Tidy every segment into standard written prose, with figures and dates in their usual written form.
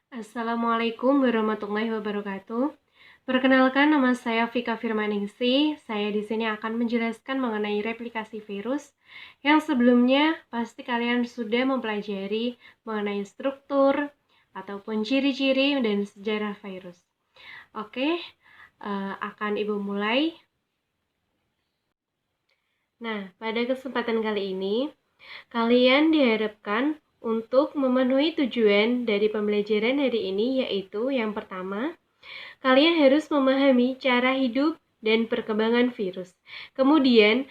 Assalamualaikum warahmatullahi wabarakatuh. Perkenalkan, nama saya Vika Firmaningsih. Saya di sini akan menjelaskan mengenai replikasi virus yang sebelumnya pasti kalian sudah mempelajari mengenai struktur ataupun ciri-ciri dan sejarah virus. Oke, akan Ibu mulai. Nah, pada kesempatan kali ini, kalian diharapkan untuk memenuhi tujuan dari pembelajaran hari ini, yaitu yang pertama, kalian harus memahami cara hidup dan perkembangan virus. Kemudian,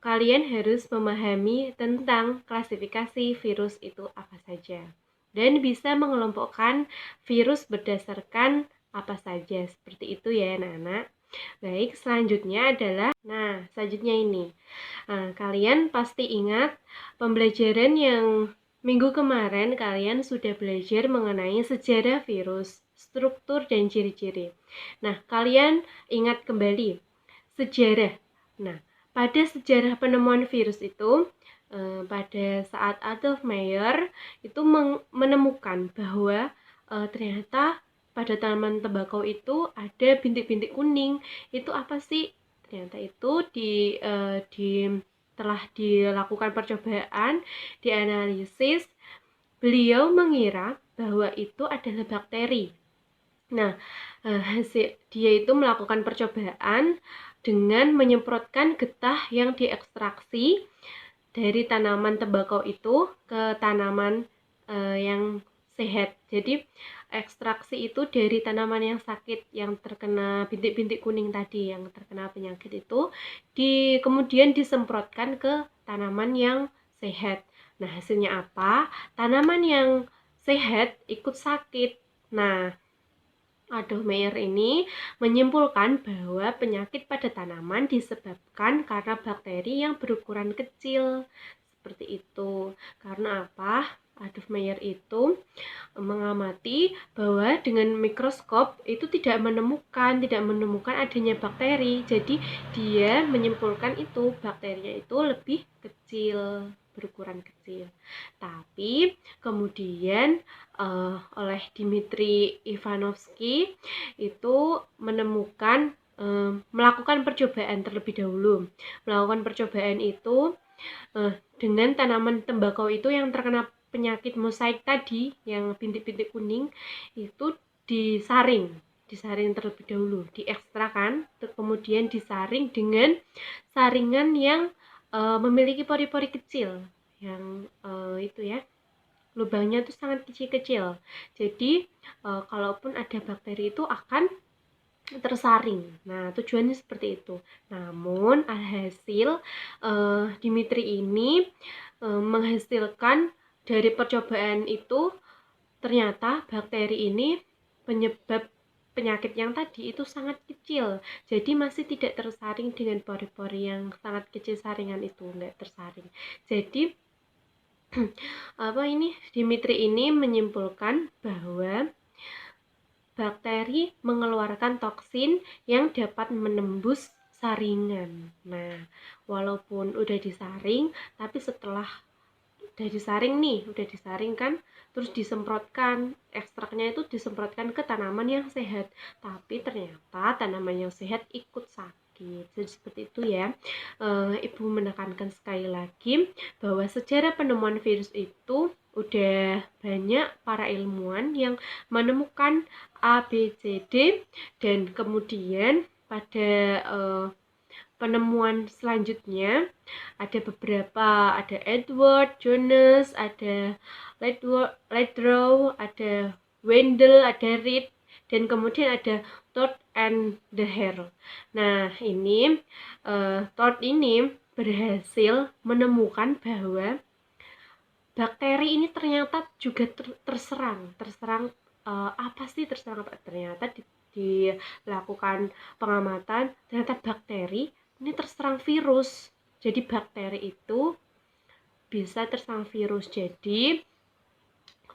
kalian harus memahami tentang klasifikasi virus itu apa saja. Dan bisa mengelompokkan virus berdasarkan apa saja. Seperti itu ya, anak-anak. Baik, selanjutnya selanjutnya ini. Kalian pasti ingat pembelajaran yang minggu kemarin kalian sudah belajar mengenai sejarah virus, struktur, dan ciri-ciri. Nah, kalian ingat kembali sejarah. Nah, pada sejarah penemuan virus itu, pada saat Adolf Meyer itu menemukan bahwa ternyata pada tanaman tembakau itu ada bintik-bintik kuning. Itu apa sih? Ternyata itu telah dilakukan percobaan, dianalisis. Beliau mengira bahwa itu adalah bakteri. Nah, dia itu melakukan percobaan dengan menyemprotkan getah yang diekstraksi dari tanaman tembakau itu ke tanaman yang sehat. Jadi ekstraksi itu dari tanaman yang sakit, yang terkena bintik-bintik kuning tadi, yang terkena penyakit itu kemudian disemprotkan ke tanaman yang sehat. Nah, hasilnya apa? Tanaman yang sehat ikut sakit. Nah, Adolf Meyer ini menyimpulkan bahwa penyakit pada tanaman disebabkan karena bakteri yang berukuran kecil. Seperti itu. Karena apa? Adolf Meyer itu mengamati bahwa dengan mikroskop itu tidak menemukan adanya bakteri. Jadi dia menyimpulkan itu bakterinya itu lebih kecil, berukuran kecil. Tapi kemudian oleh Dmitri Ivanovsky itu menemukan melakukan percobaan terlebih dahulu. Melakukan percobaan itu dengan tanaman tembakau itu yang terkena penyakit mosaik tadi, yang bintik-bintik kuning, itu disaring terlebih dahulu, diekstrakan, kemudian disaring dengan saringan yang memiliki pori-pori kecil, yang itu ya, lubangnya itu sangat kecil-kecil. Jadi kalaupun ada bakteri itu akan tersaring. Nah, tujuannya seperti itu. Namun alhasil Dimitri ini menghasilkan dari percobaan itu, ternyata bakteri ini penyebab penyakit yang tadi itu sangat kecil. Jadi masih tidak tersaring dengan pori-pori yang sangat kecil, saringan itu enggak tersaring. Jadi Dimitri ini menyimpulkan bahwa bakteri mengeluarkan toksin yang dapat menembus saringan. Nah, walaupun udah disaring, tapi setelah udah disaring kan, terus disemprotkan, ekstraknya itu disemprotkan ke tanaman yang sehat, tapi ternyata tanaman yang sehat ikut sakit. Jadi seperti itu ya. Ibu menekankan sekali lagi bahwa sejarah penemuan virus itu udah banyak para ilmuwan yang menemukan A, B, C, D, dan kemudian pada penemuan selanjutnya ada beberapa, ada Edward Jones, ada Ledrow, ada Wendell, ada Reed, dan kemudian ada Todd and the Hare. Nah, ini Todd ini berhasil menemukan bahwa bakteri ini ternyata juga terserang apa sih terserang apa? Ternyata dilakukan pengamatan, ternyata bakteri ini terserang virus. Jadi bakteri itu bisa terserang virus. Jadi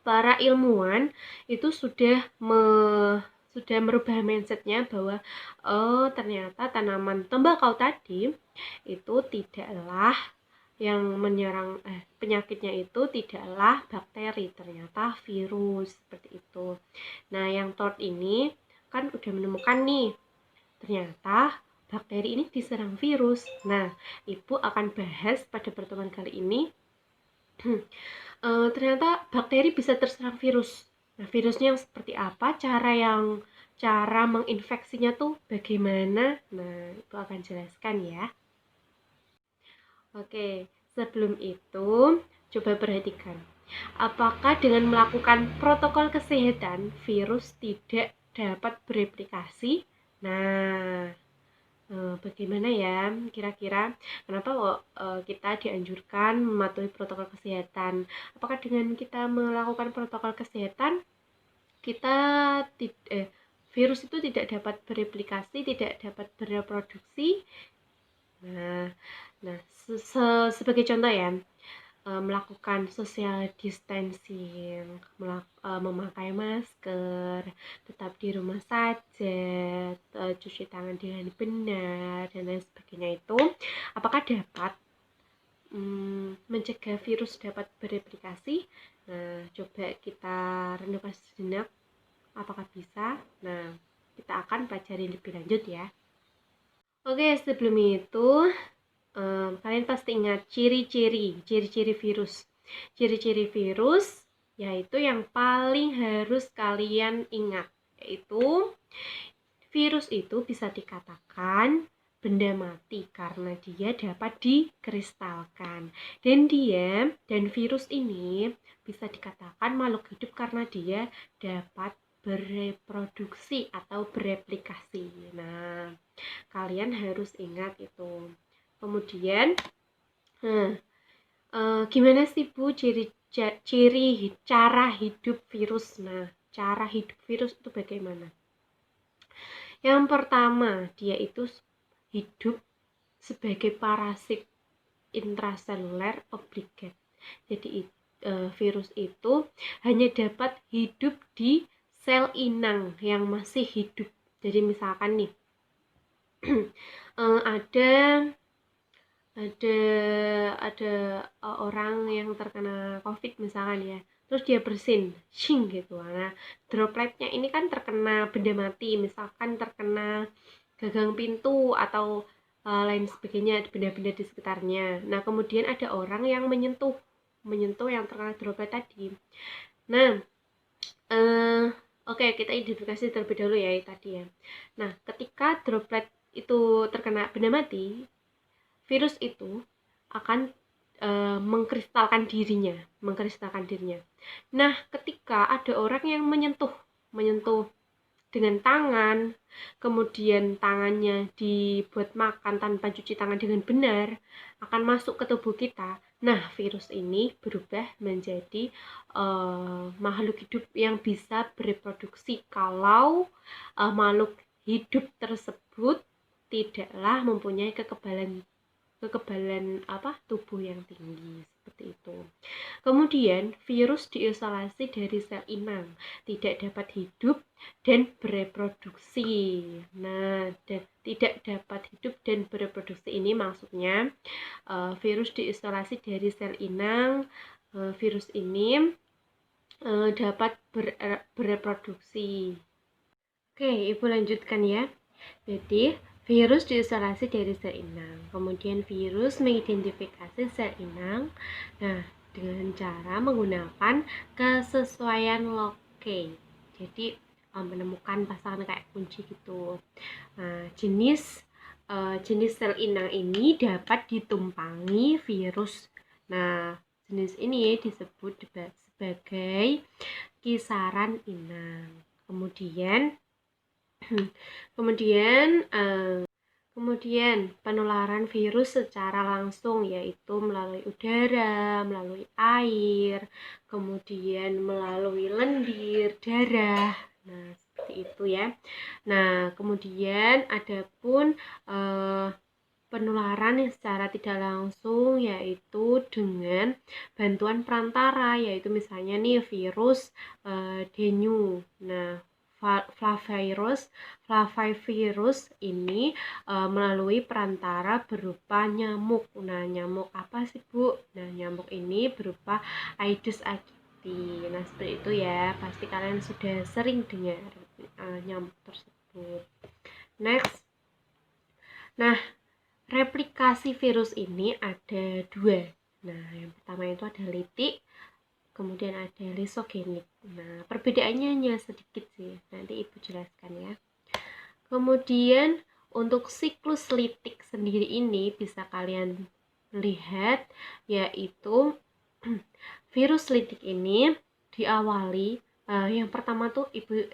para ilmuwan itu sudah merubah mindsetnya bahwa ternyata tanaman tembakau tadi itu tidaklah yang menyerang penyakitnya itu tidaklah bakteri, ternyata virus, seperti itu. Nah, yang third ini kan udah menemukan nih, ternyata bakteri ini diserang virus. Nah, Ibu akan bahas pada pertemuan kali ini ternyata bakteri bisa terserang virus. Nah, virusnya yang seperti apa, cara menginfeksinya tuh bagaimana? Nah, itu akan jelaskan ya. Oke, sebelum itu coba perhatikan. Apakah dengan melakukan protokol kesehatan virus tidak dapat bereplikasi? Nah, bagaimana ya kira-kira kenapa kok kita dianjurkan mematuhi protokol kesehatan? Apakah dengan kita melakukan protokol kesehatan kita virus itu tidak dapat bereplikasi, tidak dapat bereproduksi? Nah, sebagai contoh ya, melakukan social distancing, memakai masker, tetap di rumah saja, cuci tangan dengan benar, dan lain sebagainya itu, apakah dapat mencegah virus dapat bereplikasi? Nah, coba kita renungkan sejenak, apakah bisa? Nah, kita akan pelajari lebih lanjut ya. Oke, sebelum itu kalian pasti ingat ciri-ciri virus. Ciri-ciri virus yaitu yang paling harus kalian ingat, yaitu virus itu bisa dikatakan benda mati karena dia dapat dikristalkan. Dan virus ini bisa dikatakan makhluk hidup karena dia dapat bereproduksi atau bereplikasi. Nah, kalian harus ingat itu. Kemudian, gimana sih Bu ciri cara hidup virus? Nah, cara hidup virus itu bagaimana? Yang pertama, dia itu hidup sebagai parasit intraseluler obligat. Jadi virus itu hanya dapat hidup di sel inang yang masih hidup. Jadi misalkan nih ada orang yang terkena COVID misalkan ya, terus dia bersin, shing gitu. Nah, dropletnya ini kan terkena benda mati, misalkan terkena gagang pintu atau lain sebagainya, benda-benda di sekitarnya. Nah, kemudian ada orang yang menyentuh yang terkena droplet tadi. Nah, oke, kita identifikasi terlebih dahulu ya tadi ya. Nah, ketika droplet itu terkena benda mati, virus itu akan mengkristalkan dirinya. Nah, ketika ada orang yang menyentuh dengan tangan, kemudian tangannya dibuat makan tanpa cuci tangan dengan benar, akan masuk ke tubuh kita. Nah, virus ini berubah menjadi makhluk hidup yang bisa bereproduksi kalau makhluk hidup tersebut tidaklah mempunyai kekebalan tubuh yang tinggi, seperti itu. Kemudian virus diisolasi dari sel inang, tidak dapat hidup dan bereproduksi. Nah, tidak dapat hidup dan bereproduksi ini maksudnya virus diisolasi dari sel inang. Virus ini dapat bereproduksi. Oke, Ibu lanjutkan ya. Jadi virus diisolasi dari sel inang. Kemudian virus mengidentifikasi sel inang. Nah, dengan cara menggunakan kesesuaian locate. Jadi menemukan pasangan kayak kunci gitu. Nah, jenis sel inang ini dapat ditumpangi virus. Nah, jenis ini disebut sebagai kisaran inang. Kemudian penularan virus secara langsung yaitu melalui udara, melalui air, kemudian melalui lendir, darah. Nah, seperti itu ya. Nah, kemudian adapun penularan secara tidak langsung yaitu dengan bantuan perantara, yaitu misalnya nih virus dengue. Nah, flavivirus ini melalui perantara berupa nyamuk. Nah, nyamuk apa sih, Bu? Nah, nyamuk ini berupa Aedes aegypti. Nah, seperti itu ya. Pasti kalian sudah sering dengar nyamuk tersebut. Next. Nah, replikasi virus ini ada 2. Nah, yang pertama itu ada litik, kemudian ada lisogenik. Nah, perbedaannya hanya sedikit sih, nanti Ibu jelaskan ya. Kemudian untuk siklus litik sendiri ini bisa kalian lihat, yaitu virus litik ini diawali, yang pertama tuh Ibu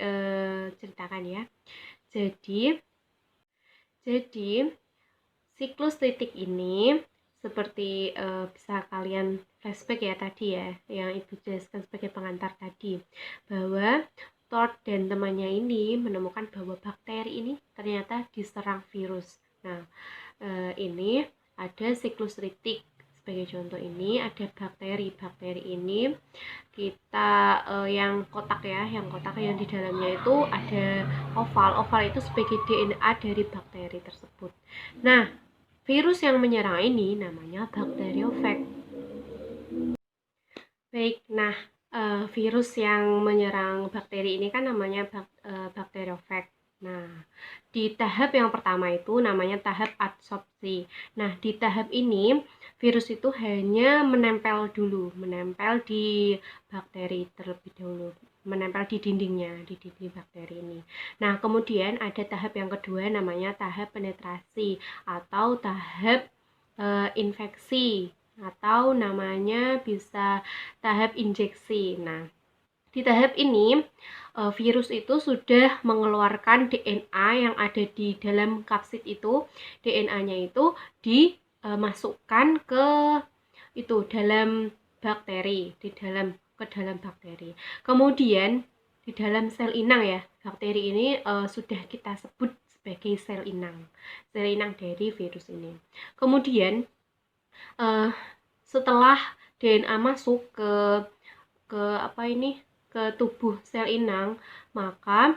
ceritakan ya. Jadi siklus litik ini seperti bisa kalian flashback ya tadi ya, yang Ibu jelaskan sebagai pengantar tadi, bahwa Todd dan temannya ini menemukan bahwa bakteri ini ternyata diserang virus. Nah, ini ada siklus litik. Sebagai contoh ini ada bakteri ini kita yang kotak yang di dalamnya itu ada oval itu sebagai DNA dari bakteri tersebut. Nah, virus yang menyerang ini namanya bakteriofag. Baik, nah virus yang menyerang bakteri ini kan namanya bakteriofag. Nah, di tahap yang pertama itu namanya tahap adsorpsi. Nah, di tahap ini virus itu hanya menempel di bakteri terlebih dahulu, menempel di dindingnya, di dinding bakteri ini. Nah, kemudian ada tahap yang kedua namanya tahap penetrasi atau tahap infeksi, atau namanya bisa tahap injeksi. Nah, di tahap ini virus itu sudah mengeluarkan DNA yang ada di dalam kapsid itu. DNA-nya itu dimasukkan ke dalam bakteri, ke dalam bakteri. Kemudian di dalam sel inang ya, bakteri ini sudah kita sebut sebagai sel inang dari virus ini. Kemudian setelah DNA masuk ke tubuh sel inang, maka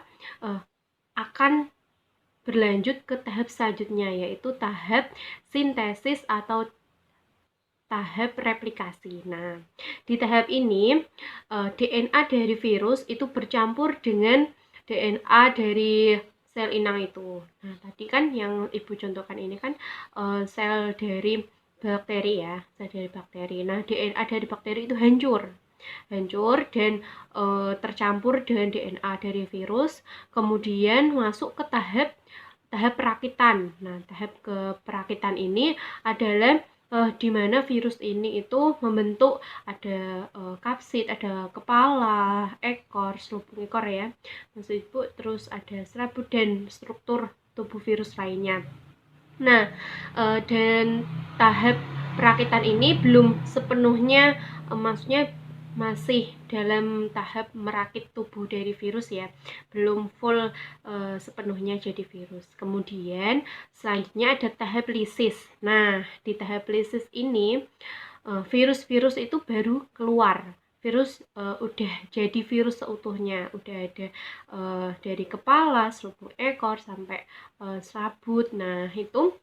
akan berlanjut ke tahap selanjutnya, yaitu tahap sintesis atau tahap replikasi. Nah, di tahap ini DNA dari virus itu bercampur dengan DNA dari sel inang itu. Nah, tadi kan yang Ibu contohkan ini kan sel dari bakteri ya, sel dari bakteri. Nah, DNA dari bakteri itu hancur dan tercampur dengan DNA dari virus, kemudian masuk ke tahap perakitan. Nah, tahap perakitan ini adalah di mana virus ini itu membentuk ada kapsid, ada kepala, ekor, selubung ekor ya, maksud Ibu, terus ada serabut dan struktur tubuh virus lainnya. Nah, dan tahap perakitan ini belum sepenuhnya, maksudnya masih dalam tahap merakit tubuh dari virus ya, belum full sepenuhnya jadi virus. Kemudian selanjutnya ada tahap lisis. Nah, di tahap lisis ini virus-virus itu baru keluar. Virus udah jadi virus seutuhnya, udah ada dari kepala, selubung ekor sampai serabut. Nah, itu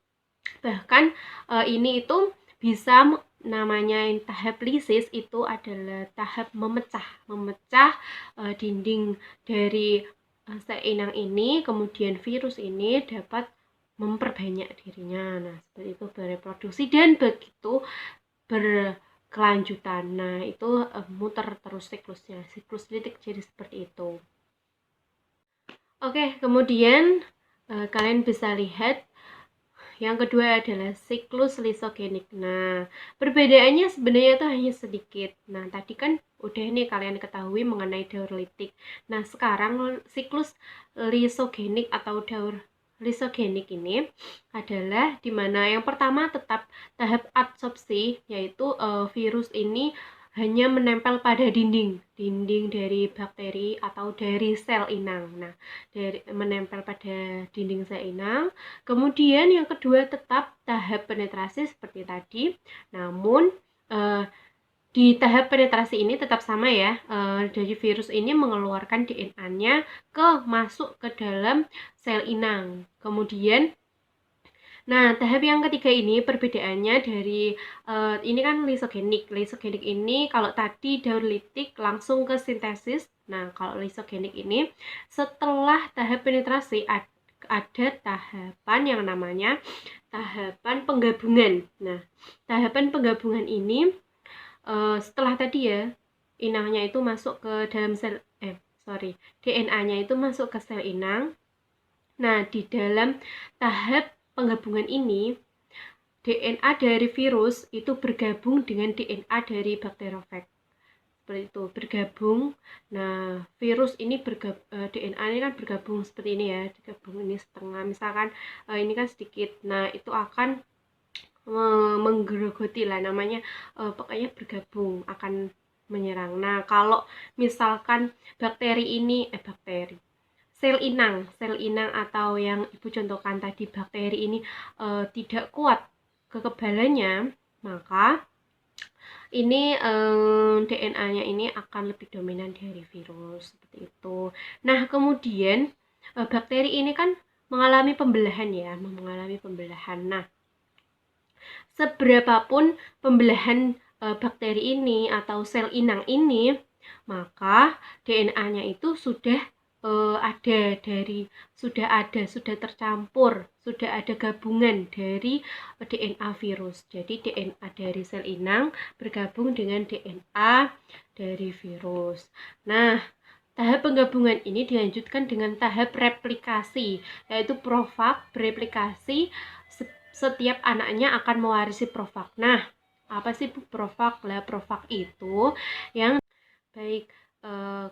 bahkan ini itu bisa namanya tahap lisis itu adalah tahap memecah dinding dari sel inang ini, kemudian virus ini dapat memperbanyak dirinya. Nah, seperti itu bereproduksi dan begitu berkelanjutan. Nah, itu muter terus siklusnya. Siklus litik jadi seperti itu. Oke, kemudian kalian bisa lihat yang kedua adalah siklus lisogenik. Nah, perbedaannya sebenarnya itu hanya sedikit. Nah, tadi kan udah nih kalian ketahui mengenai daur litik. Nah, sekarang siklus lisogenik atau daur lisogenik ini adalah dimana yang pertama tetap tahap adsorpsi, yaitu virus ini hanya menempel pada dinding dari bakteri atau dari sel inang. Nah, menempel pada dinding sel inang. Kemudian yang kedua tetap tahap penetrasi seperti tadi, namun Di tahap penetrasi ini tetap sama ya, dari virus ini mengeluarkan DNA-nya masuk ke dalam sel inang. Kemudian, nah tahap yang ketiga ini perbedaannya dari ini kan lisogenik. Lisogenik ini kalau tadi daur litik langsung ke sintesis. Nah kalau lisogenik ini setelah tahap penetrasi ada tahapan yang namanya tahapan penggabungan. Nah tahapan penggabungan ini setelah tadi ya inangnya itu masuk ke dalam sel DNA-nya itu masuk ke sel inang. Nah, di dalam tahap penggabungan ini DNA dari virus itu bergabung dengan DNA dari bakteriophage. Seperti itu, bergabung. Nah, virus ini DNA ini kan bergabung seperti ini ya, digabung ini setengah. Misalkan ini kan sedikit. Nah, itu akan menggerogoti lah namanya, pokoknya bergabung akan menyerang. Nah kalau misalkan sel inang atau yang ibu contohkan tadi bakteri ini tidak kuat kekebalannya, maka ini DNA-nya ini akan lebih dominan dari virus seperti itu. Nah kemudian bakteri ini kan mengalami pembelahan. Nah seberapapun pembelahan bakteri ini atau sel inang ini, maka DNA-nya itu sudah sudah tercampur, sudah ada gabungan dari DNA virus. Jadi DNA dari sel inang bergabung dengan DNA dari virus. Nah, tahap penggabungan ini dilanjutkan dengan tahap replikasi, yaitu profag bereplikasi. Setiap anaknya akan mewarisi profag. Nah, apa sih profag? Lah, profag itu yang baik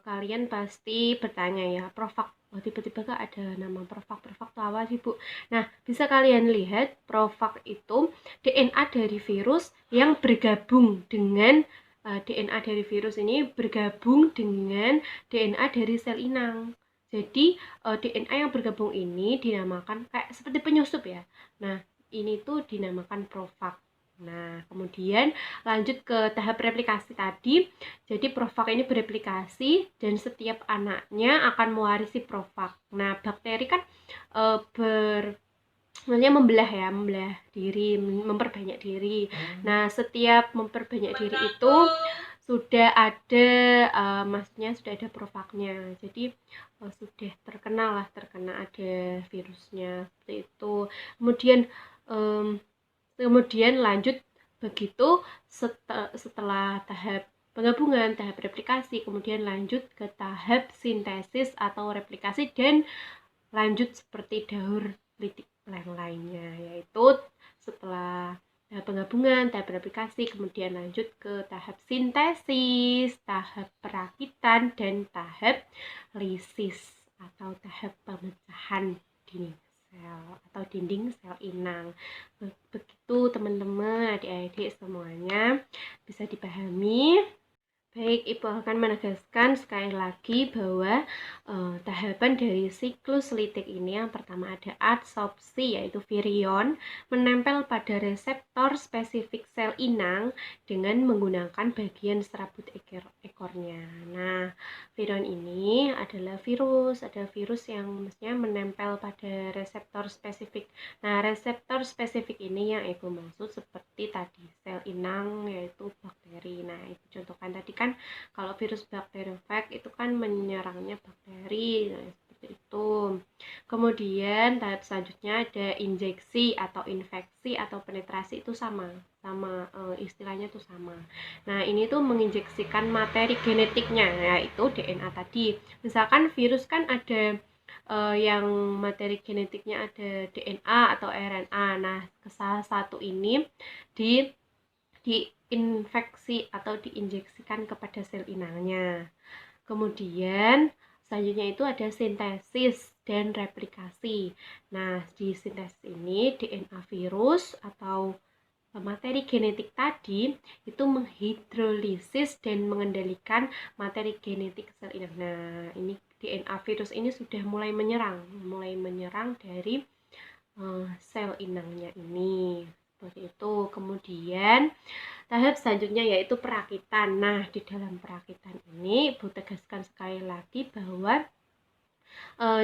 kalian pasti bertanya ya, profag. Oh, tiba-tiba gak ada nama profag. Profag itu apa sih, Bu? Nah, bisa kalian lihat profag itu DNA dari virus yang bergabung dengan DNA dari virus ini bergabung dengan DNA dari sel inang. Jadi DNA yang bergabung ini dinamakan kayak seperti penyusup ya. Nah, ini tuh dinamakan profag. Nah, kemudian lanjut ke tahap replikasi tadi. Jadi profag ini bereplikasi dan setiap anaknya akan mewarisi profag. Nah, bakteri kan membelah diri, memperbanyak diri. Nah, setiap memperbanyak diri itu sudah ada maksudnya sudah ada profagnya. Jadi sudah terkena ada virusnya seperti itu. Kemudian lanjut begitu setelah tahap penggabungan, tahap replikasi, kemudian lanjut ke tahap sintesis atau replikasi dan lanjut seperti daur litik yang lainnya, yaitu setelah tahap penggabungan, tahap replikasi, kemudian lanjut ke tahap sintesis, tahap perakitan, dan tahap lisis atau tahap pemecahan dinding sel atau dinding sel inang. Begitu teman-teman, adik-adik semuanya bisa dipahami. Baik, Ibu akan menegaskan sekali lagi bahwa tahapan dari siklus litik ini yang pertama ada adsorpsi, yaitu virion menempel pada reseptor spesifik sel inang dengan menggunakan bagian serabut ekornya. Nah, virion ini adalah virus yang mestinya menempel pada reseptor spesifik. Nah, reseptor spesifik ini yang Ibu maksud seperti tadi sel inang yaitu bakteri. Nah, Ibu contohkan tadi kan kalau virus bakteriophage itu kan menyerangnya bakteri, nah, seperti itu. Kemudian tahap selanjutnya ada injeksi atau infeksi atau penetrasi, itu sama istilahnya tuh sama. Nah ini tuh menginjeksikan materi genetiknya, yaitu DNA tadi. Misalkan virus kan ada yang materi genetiknya ada DNA atau RNA. Nah ke salah satu ini diinfeksi atau diinjeksikan kepada sel inangnya. Kemudian selanjutnya itu ada sintesis dan replikasi. Nah, di sintesis ini DNA virus atau materi genetik tadi itu menghidrolisis dan mengendalikan materi genetik sel inang. Nah, ini DNA virus ini sudah mulai menyerang dari sel inangnya ini. seperti itu. Kemudian tahap selanjutnya yaitu perakitan. Nah, di dalam perakitan ini Ibu tegaskan sekali lagi bahwa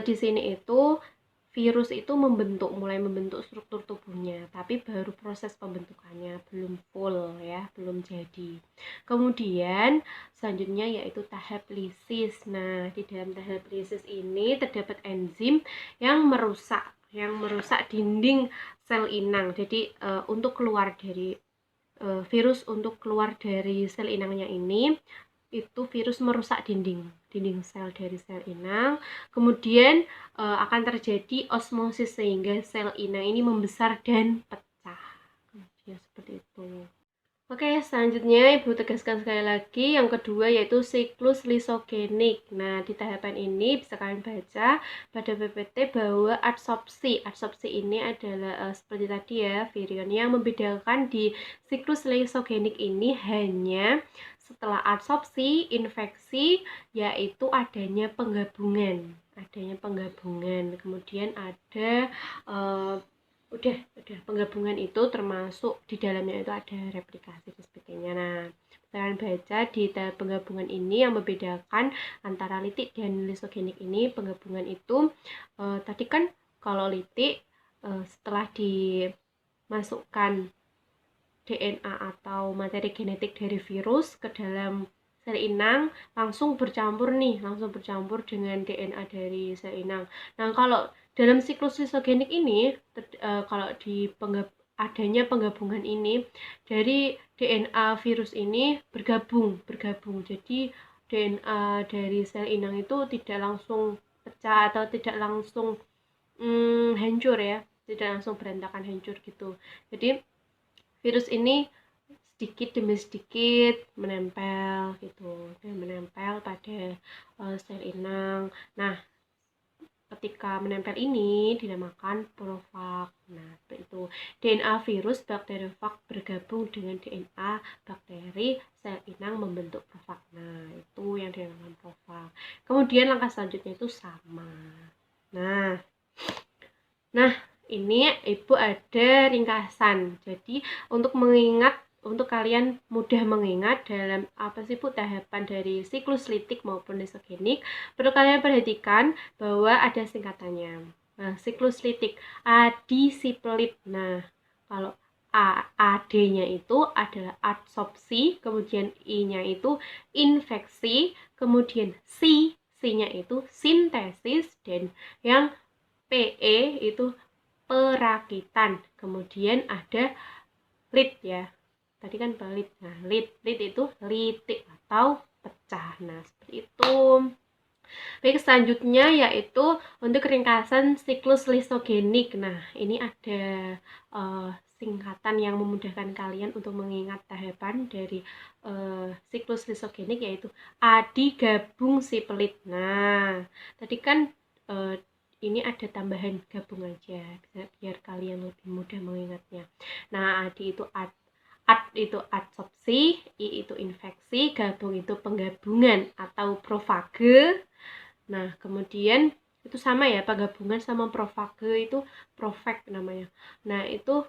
di sini itu virus itu mulai membentuk struktur tubuhnya, tapi baru proses pembentukannya, belum full ya, belum jadi. Kemudian selanjutnya yaitu tahap lisis. Nah, di dalam tahap lisis ini terdapat enzim yang merusak dinding sel inang. Jadi untuk keluar dari virus untuk keluar dari sel inangnya ini, itu virus merusak dinding sel dari sel inang. Kemudian akan terjadi osmosis sehingga sel inang ini membesar dan pecah. Ya, seperti itu. Oke, selanjutnya Ibu tegaskan sekali lagi yang kedua yaitu siklus lisogenik. Nah, di tahapan ini bisa kalian baca pada PPT bahwa adsorpsi ini adalah seperti tadi ya, virion. Yang membedakan di siklus lisogenik ini hanya setelah adsorpsi, infeksi, yaitu adanya penggabungan. Kemudian ada udah penggabungan itu termasuk di dalamnya itu ada replikasi dan sebagainya. Nah, kalian baca di penggabungan ini yang membedakan antara litik dan lisogenik ini, penggabungan itu tadi kan kalau litik setelah dimasukkan DNA atau materi genetik dari virus ke dalam sel inang langsung bercampur dengan DNA dari sel inang. Nah, kalau dalam siklus lisogenik ini kalau di adanya penggabungan ini dari DNA virus ini bergabung. Jadi DNA dari sel inang itu tidak langsung pecah atau tidak langsung hancur ya, tidak langsung berantakan hancur gitu. Jadi virus ini sedikit demi sedikit menempel gitu, dan menempel pada sel inang. Nah, ketika menempel ini dinamakan profag. Nah, itu DNA virus bakteriofag bergabung dengan DNA bakteri sel inang membentuk profag. Nah, itu yang dinamakan profag. Kemudian langkah selanjutnya itu sama. Nah, ini Ibu ada ringkasan. Jadi untuk kalian mudah mengingat dalam apa sih Bu tahapan dari siklus litik maupun lisogenik, perlu kalian perhatikan bahwa ada singkatannya. Nah, siklus litik adisiplit. Nah, kalau AD-nya itu adalah adsorpsi, kemudian I-nya itu infeksi, kemudian C-nya itu sintesis, dan yang PE itu perakitan. Kemudian ada lit ya. Tadi kan pelit. Nah, lit itu litik atau pecah. Nah, seperti itu. Baik, selanjutnya yaitu untuk ringkasan siklus lisogenik. Nah, ini ada singkatan yang memudahkan kalian untuk mengingat tahapan dari siklus lisogenik yaitu adi gabung si pelit. Nah, tadi kan ini ada tambahan gabung aja biar kalian lebih mudah mengingatnya. Nah, adi itu ad itu adsorpsi, I itu infeksi, gabung itu penggabungan atau profage. Nah, kemudian itu sama ya, penggabungan sama profage itu profag namanya. Nah, itu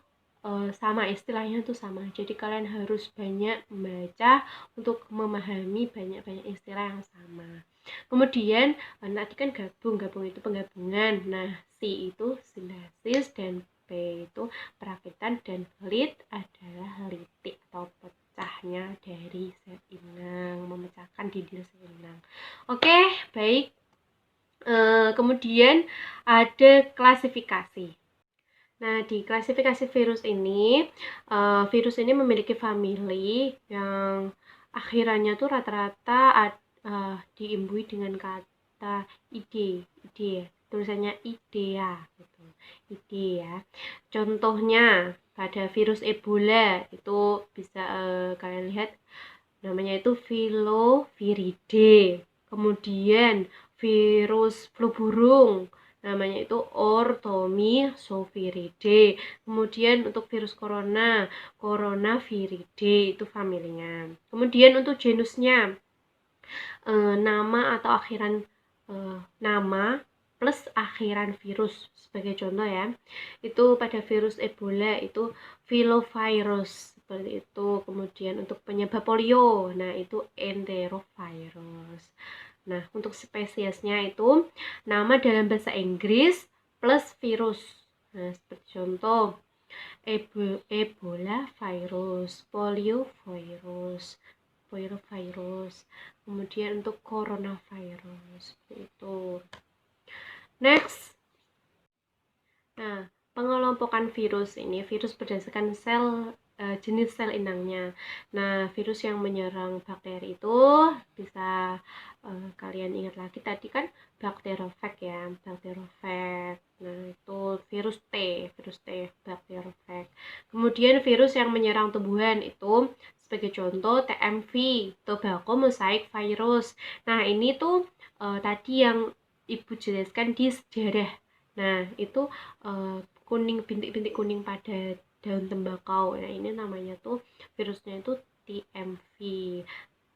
sama, istilahnya itu sama. Jadi kalian harus banyak membaca untuk memahami banyak-banyak istilah yang sama. Kemudian nanti kan gabung itu penggabungan. Nah, C itu sintesis dan P itu perakitan, dan lit adalah litik atau pecahnya dari sel inang, memecahkan dinding sel inang. Oke, baik. Kemudian ada klasifikasi. Nah, di klasifikasi virus ini memiliki famili yang akhirannya tuh rata-rata diimbui dengan kata ide ya, tulisannya idea gitu, ide ya. Contohnya pada virus Ebola itu bisa kalian lihat namanya itu filoviridae. Kemudian virus flu burung namanya itu orthomyxoviridae. Kemudian untuk virus coronaviridae itu familinya. Kemudian untuk genusnya nama atau akhiran nama plus akhiran virus. Sebagai contoh ya, itu pada virus Ebola itu filovirus seperti itu. Kemudian untuk penyebab polio, nah itu enterovirus. Nah, untuk spesiesnya itu nama dalam bahasa Inggris plus virus. Nah, seperti contoh Ebola virus, polio virus, kemudian untuk coronavirus itu. Next. Nah, pengelompokan virus ini, virus berdasarkan jenis sel inangnya. Nah, virus yang menyerang bakteri itu bisa kalian ingat lagi tadi kan bakterofag ya, bakterofag. Nah, itu virus T, bakterofag. Kemudian virus yang menyerang tumbuhan itu sebagai contoh TMV, tobacco mosaic virus. Nah, ini tuh tadi yang Ibu jelaskan di sejarah. Nah, itu kuning, bintik-bintik kuning pada daun tembakau. Nah, ini namanya tuh virusnya itu TMV,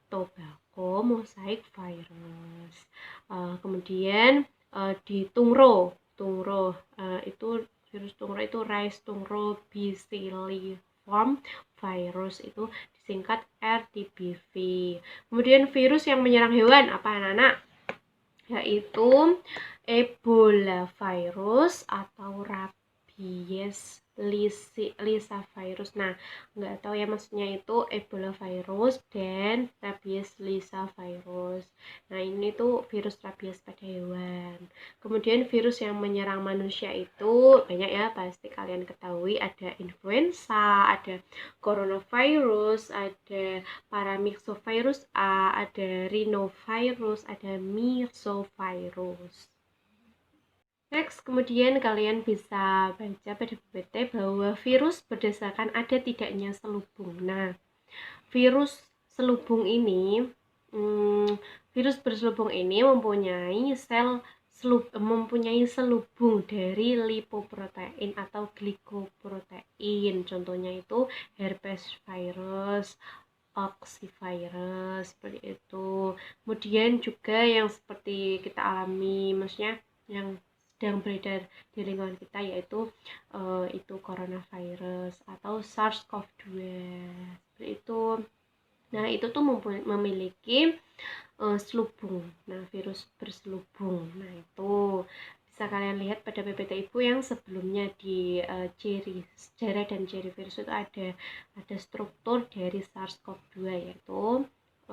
tobacco mosaic virus. Kemudian di tungro itu virus tungro itu rice tungro bacilliform virus, itu disingkat RTBV. Kemudian virus yang menyerang hewan apa anak-anak? Yaitu Ebola virus atau rabies Lisa virus. Nah, nggak tahu ya maksudnya itu Ebola virus dan rabies Lisa virus. Nah, ini tuh virus rabies pada hewan. Kemudian virus yang menyerang manusia itu banyak ya, pasti kalian ketahui. Ada influenza, ada coronavirus, ada paramyxovirus A, ada rhinovirus, ada myxovirus. Next, kemudian kalian bisa baca pada PPT bahwa virus berdasarkan ada tidaknya selubung. Nah, virus berselubung ini mempunyai selubung dari lipoprotein atau glikoprotein. Contohnya itu herpes virus, oxyvirus, seperti itu. Kemudian juga yang seperti kita alami, maksudnya yang sedang beredar di lingkungan kita, yaitu itu coronavirus atau SARS-CoV-2 seperti itu. Nah, itu tuh memiliki selubung. Nah, virus berselubung. Nah, itu bisa kalian lihat pada PPT Ibu yang sebelumnya di ciri sejarah dan ciri virus itu ada struktur dari SARS-CoV-2, yaitu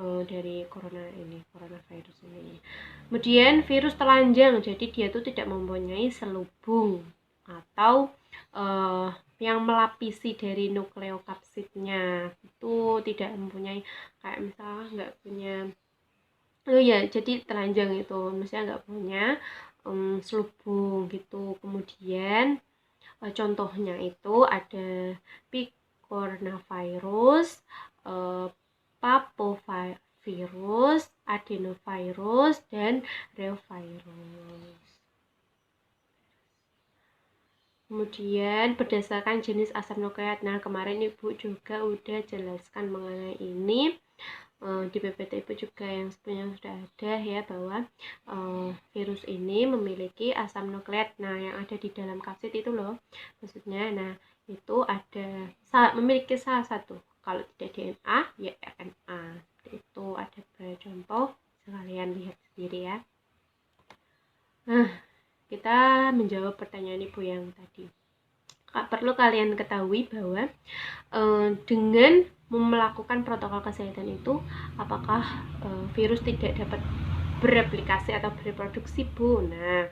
dari coronavirus ini. Kemudian virus telanjang, jadi dia tuh tidak mempunyai selubung atau yang melapisi dari nukleokapsidnya, itu tidak mempunyai, kayak misalnya nggak punya, jadi telanjang itu misalnya nggak punya selubung gitu. Kemudian contohnya itu ada picornavirus, papovirus, adenovirus, dan reovirus. Kemudian berdasarkan jenis asam nukleat. Nah, kemarin Ibu juga udah jelaskan mengenai ini di PPT Ibu juga yang sebenarnya sudah ada ya, bahwa virus ini memiliki asam nukleat. Nah, yang ada di dalam kapsid itu loh maksudnya. Nah, itu memiliki salah satu, kalau tidak DNA ya RNA. Itu ada beberapa contoh, kalian lihat sendiri ya. Nah, kita menjawab pertanyaan Ibu yang tadi. Perlu kalian ketahui bahwa dengan melakukan protokol kesehatan itu, apakah virus tidak dapat bereplikasi atau bereproduksi, Bu? Nah,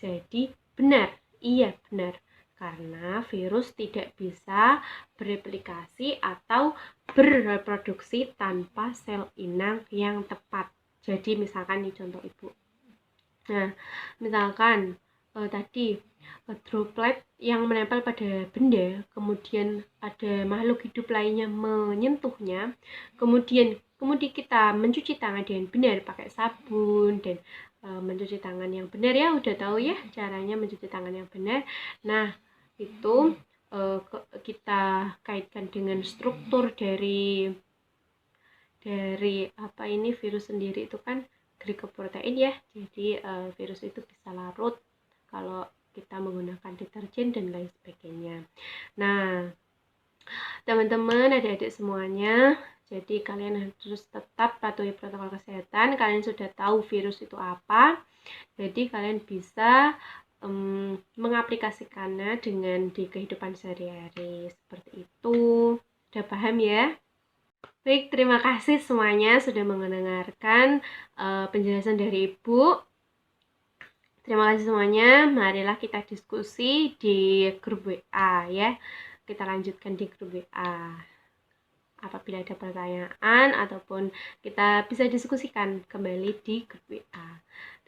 jadi benar, iya benar, karena virus tidak bisa bereplikasi atau bereproduksi tanpa sel inang yang tepat. Jadi misalkan nih contoh Ibu. Nah, misalkan tadi droplet yang menempel pada benda, kemudian ada makhluk hidup lainnya menyentuhnya, kemudian kita mencuci tangan dengan benar pakai sabun dan mencuci tangan yang benar ya, udah tahu ya caranya mencuci tangan yang benar. Nah, itu kita kaitkan dengan struktur dari virus sendiri itu kan glikoprotein ya. Jadi virus itu bisa larut kalau kita menggunakan deterjen dan lain sebagainya. Nah, teman-teman, adik-adik semuanya, jadi kalian harus tetap patuhi protokol kesehatan. Kalian sudah tahu virus itu apa, jadi kalian bisa mengaplikasikannya dengan di kehidupan sehari-hari seperti itu. Udah paham ya? Baik, terima kasih semuanya sudah mendengarkan penjelasan dari Ibu. Terima kasih semuanya. Marilah kita diskusi di grup WA ya. Kita lanjutkan di grup WA. Apabila ada pertanyaan ataupun kita bisa diskusikan kembali di grup WA.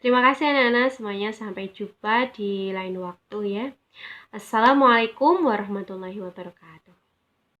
Terima kasih anak-anak semuanya, sampai jumpa di lain waktu ya. Assalamualaikum warahmatullahi wabarakatuh.